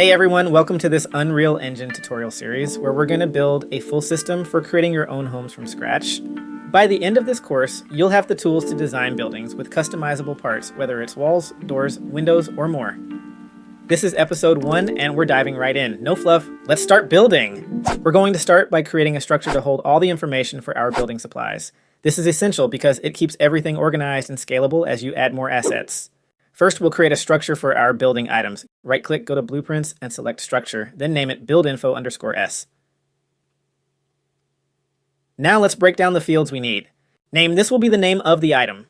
Hey everyone, welcome to this Unreal Engine tutorial series where we're going to build a full system for creating your own homes from scratch. By the end of this course, you'll have the tools to design buildings with customizable parts, whether it's walls, doors, windows, or more. This is episode 1 and we're diving right in. No fluff, let's start building! We're going to start by creating a structure to hold all the information for our building supplies. This is essential because it keeps everything organized and scalable as you add more assets. First, we'll create a structure for our building items. Right-click, go to Blueprints, and select Structure, then name it buildinfo_s. Now let's break down the fields we need. Name, this will be the name of the item.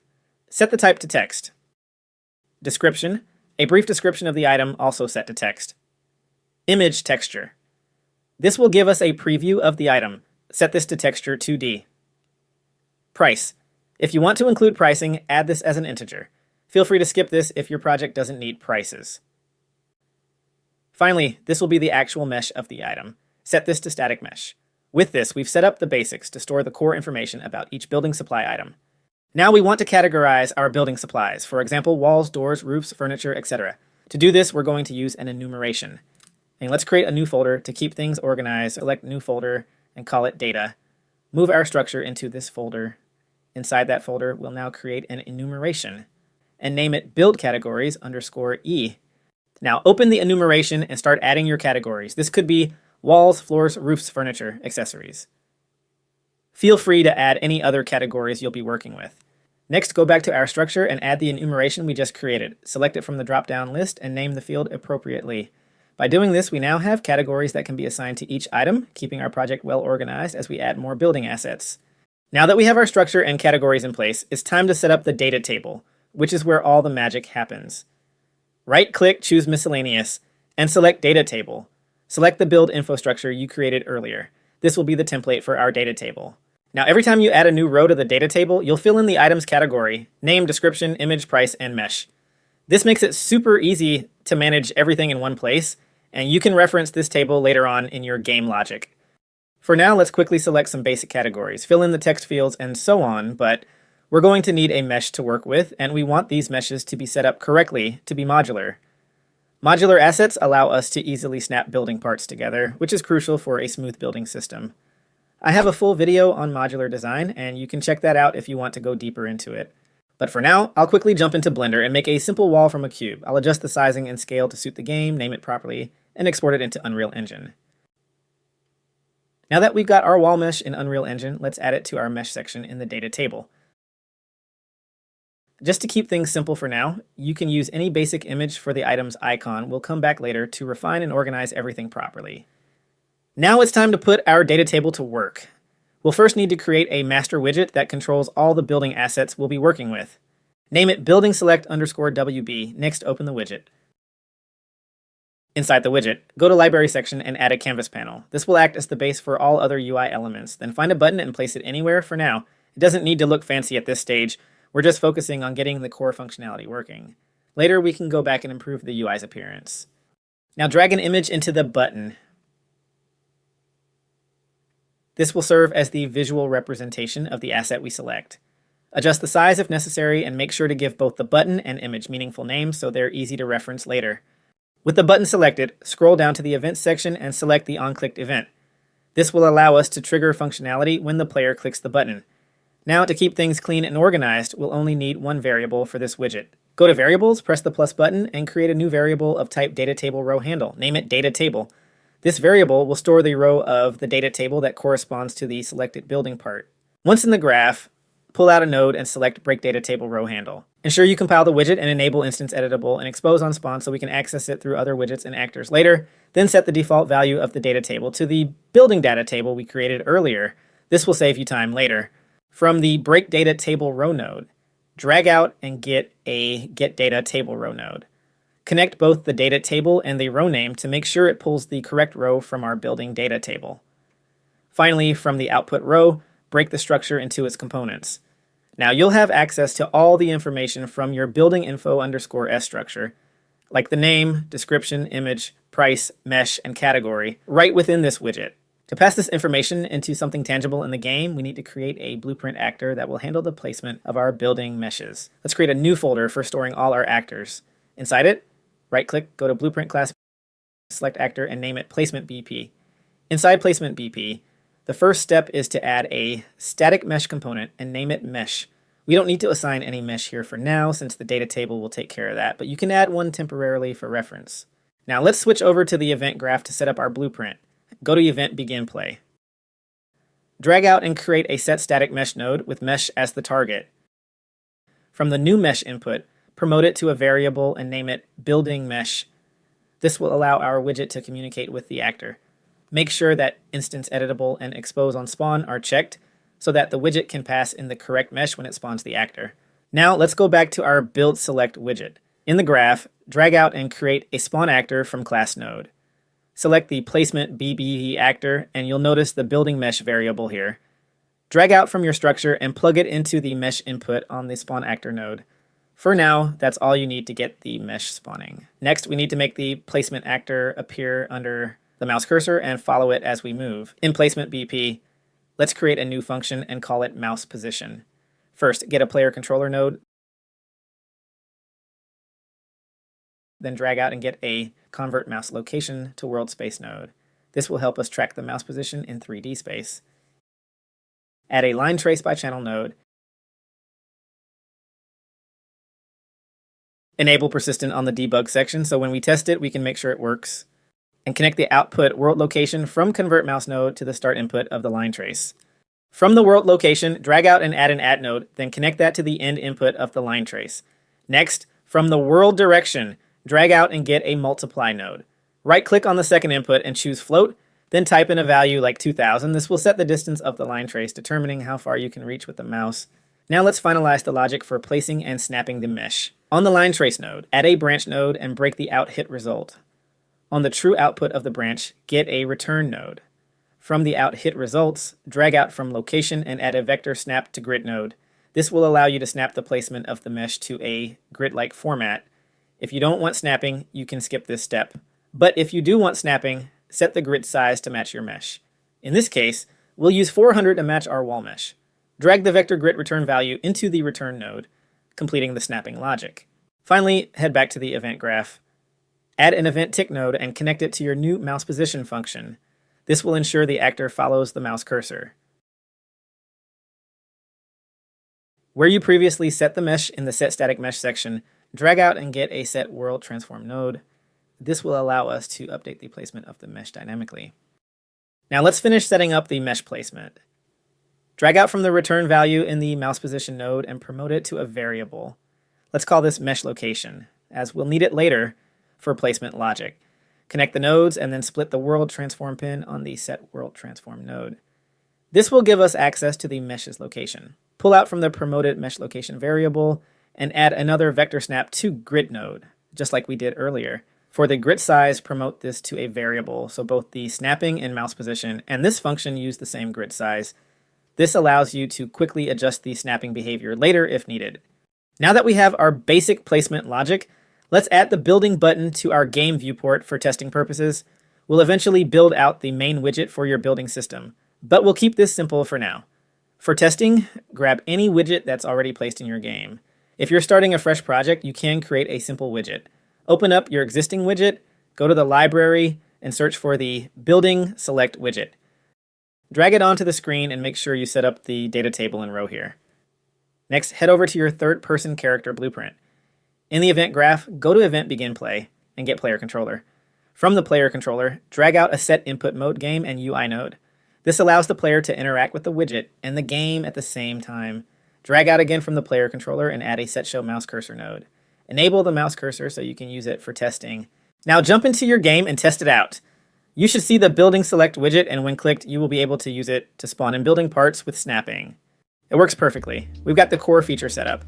Set the type to text. Description, a brief description of the item, also set to text. Image texture. This will give us a preview of the item. Set this to texture 2D. Price. If you want to include pricing, add this as an integer. Feel free to skip this if your project doesn't need prices. Finally, this will be the actual mesh of the item. Set this to static mesh. With this, we've set up the basics to store the core information about each building supply item. Now we want to categorize our building supplies, for example, walls, doors, roofs, furniture, etc. To do this, we're going to use an enumeration. And let's create a new folder to keep things organized. Select New Folder and call it Data. Move our structure into this folder. Inside that folder, we'll now create an enumeration and name it build categories _E. Now open the enumeration and start adding your categories. This could be walls, floors, roofs, furniture, accessories. Feel free to add any other categories you'll be working with. Next, go back to our structure and add the enumeration we just created. Select it from the drop-down list and name the field appropriately. By doing this, we now have categories that can be assigned to each item, keeping our project well organized as we add more building assets. Now that we have our structure and categories in place, it's time to set up the data table, which is where all the magic happens. Right-click, choose Miscellaneous, and select Data Table. Select the build info structure you created earlier. This will be the template for our data table. Now every time you add a new row to the data table, you'll fill in the item's category, name, description, image, price, and mesh. This makes it super easy to manage everything in one place, and you can reference this table later on in your game logic. For now, let's quickly select some basic categories, fill in the text fields, and so on, but we're going to need a mesh to work with, and we want these meshes to be set up correctly to be modular. Modular assets allow us to easily snap building parts together, which is crucial for a smooth building system. I have a full video on modular design, and you can check that out if you want to go deeper into it. But for now, I'll quickly jump into Blender and make a simple wall from a cube. I'll adjust the sizing and scale to suit the game, name it properly, and export it into Unreal Engine. Now that we've got our wall mesh in Unreal Engine, let's add it to our mesh section in the data table. Just to keep things simple for now, you can use any basic image for the item's icon. We'll come back later to refine and organize everything properly. Now it's time to put our data table to work. We'll first need to create a master widget that controls all the building assets we'll be working with. Name it building select _WB. Next, open the widget. Inside the widget, go to Library section and add a canvas panel. This will act as the base for all other UI elements. Then find a button and place it anywhere for now. It doesn't need to look fancy at this stage. We're just focusing on getting the core functionality working. Later, we can go back and improve the UI's appearance. Now drag an image into the button. This will serve as the visual representation of the asset we select. Adjust the size if necessary and make sure to give both the button and image meaningful names so they're easy to reference later. With the button selected, scroll down to the Events section and select the onClicked event. This will allow us to trigger functionality when the player clicks the button. Now, to keep things clean and organized, we'll only need one variable for this widget. Go to Variables, press the plus button, and create a new variable of type data table row handle. Name it data table. This variable will store the row of the data table that corresponds to the selected building part. Once in the graph, pull out a node and select break data table row handle. Ensure you compile the widget and enable instance editable and expose on spawn so we can access it through other widgets and actors later. Then set the default value of the data table to the building data table we created earlier. This will save you time later. From the break data table row node, drag out and get a get data table row node. Connect both the data table and the row name to make sure it pulls the correct row from our building data table. Finally, from the output row, break the structure into its components. Now you'll have access to all the information from your building info _s structure, like the name, description, image, price, mesh, and category, right within this widget. To pass this information into something tangible in the game, we need to create a blueprint actor that will handle the placement of our building meshes. Let's create a new folder for storing all our actors. Inside it, right-click, go to Blueprint Class, select actor and name it placement BP. Inside placement BP, the first step is to add a static mesh component and name it mesh. We don't need to assign any mesh here for now since the data table will take care of that, but you can add one temporarily for reference. Now let's switch over to the event graph to set up our blueprint. Go to Event Begin Play. Drag out and create a set static mesh node with mesh as the target. From the new mesh input, promote it to a variable and name it building mesh. This will allow our widget to communicate with the actor. Make sure that instance editable and expose on spawn are checked so that the widget can pass in the correct mesh when it spawns the actor. Now let's go back to our build select widget. In the graph, drag out and create a spawn actor from class node. Select the placement BBE actor and you'll notice the building mesh variable here. Drag out from your structure and plug it into the mesh input on the spawn actor node. For now, that's all you need to get the mesh spawning. Next, we need to make the placement actor appear under the mouse cursor and follow it as we move. In placement BP, let's create a new function and call it mouse position. First, get a player controller node, then drag out and get a convert mouse location to world space node. This will help us track the mouse position in 3D space. Add a line trace by channel node. Enable persistent on the debug section so when we test it, we can make sure it works. And connect the output world location from convert mouse node to the start input of the line trace. From the world location, drag out and add an at node, then connect that to the end input of the line trace. Next, from the world direction, drag out and get a multiply node. Right-click on the second input and choose float, then type in a value like 2000. This will set the distance of the line trace, determining how far you can reach with the mouse. Now let's finalize the logic for placing and snapping the mesh. On the line trace node, add a branch node and break the out hit result. On the true output of the branch, get a return node. From the out hit results, drag out from location and add a vector snap to grid node. This will allow you to snap the placement of the mesh to a grid-like format. If you don't want snapping, you can skip this step. But if you do want snapping, set the grid size to match your mesh. In this case, we'll use 400 to match our wall mesh. Drag the vector grid return value into the return node, completing the snapping logic. Finally, head back to the event graph. Add an event tick node and connect it to your new mouse position function. This will ensure the actor follows the mouse cursor. Where you previously set the mesh in the set static mesh section, drag out and get a set world transform node. This will allow us to update the placement of the mesh dynamically. Now let's finish setting up the mesh placement. Drag out from the return value in the mouse position node and promote it to a variable. Let's call this mesh location, as we'll need it later for placement logic. Connect the nodes and then split the world transform pin on the set world transform node. This will give us access to the mesh's location. Pull out from the promoted mesh location variable and add another vector snap to grid node, just like we did earlier. For the grid size, promote this to a variable, so both the snapping and mouse position and this function use the same grid size. This allows you to quickly adjust the snapping behavior later if needed. Now that we have our basic placement logic, let's add the building button to our game viewport for testing purposes. We'll eventually build out the main widget for your building system, but we'll keep this simple for now. For testing, grab any widget that's already placed in your game. If you're starting a fresh project, you can create a simple widget. Open up your existing widget, go to the library, and search for the Building Select widget. Drag it onto the screen and make sure you set up the data table and row here. Next, head over to your third-person character blueprint. In the event graph, go to Event Begin Play and get Player Controller. From the Player Controller, drag out a Set Input Mode Game and UI node. This allows the player to interact with the widget and the game at the same time. Drag out again from the Player Controller and add a Set Show Mouse Cursor node. Enable the mouse cursor so you can use it for testing. Now jump into your game and test it out. You should see the Building Select widget, and when clicked, you will be able to use it to spawn in building parts with snapping. It works perfectly. We've got the core feature set up.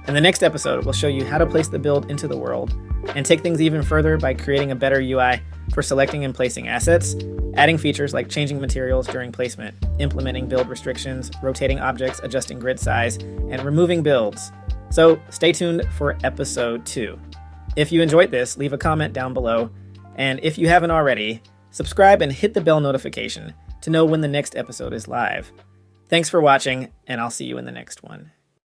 In the next episode, we'll show you how to place the build into the world, and take things even further by creating a better UI for selecting and placing assets, adding features like changing materials during placement, implementing build restrictions, rotating objects, adjusting grid size, and removing builds. So stay tuned for episode 2. If you enjoyed this, leave a comment down below, and if you haven't already, subscribe and hit the bell notification to know when the next episode is live. Thanks for watching, and I'll see you in the next one.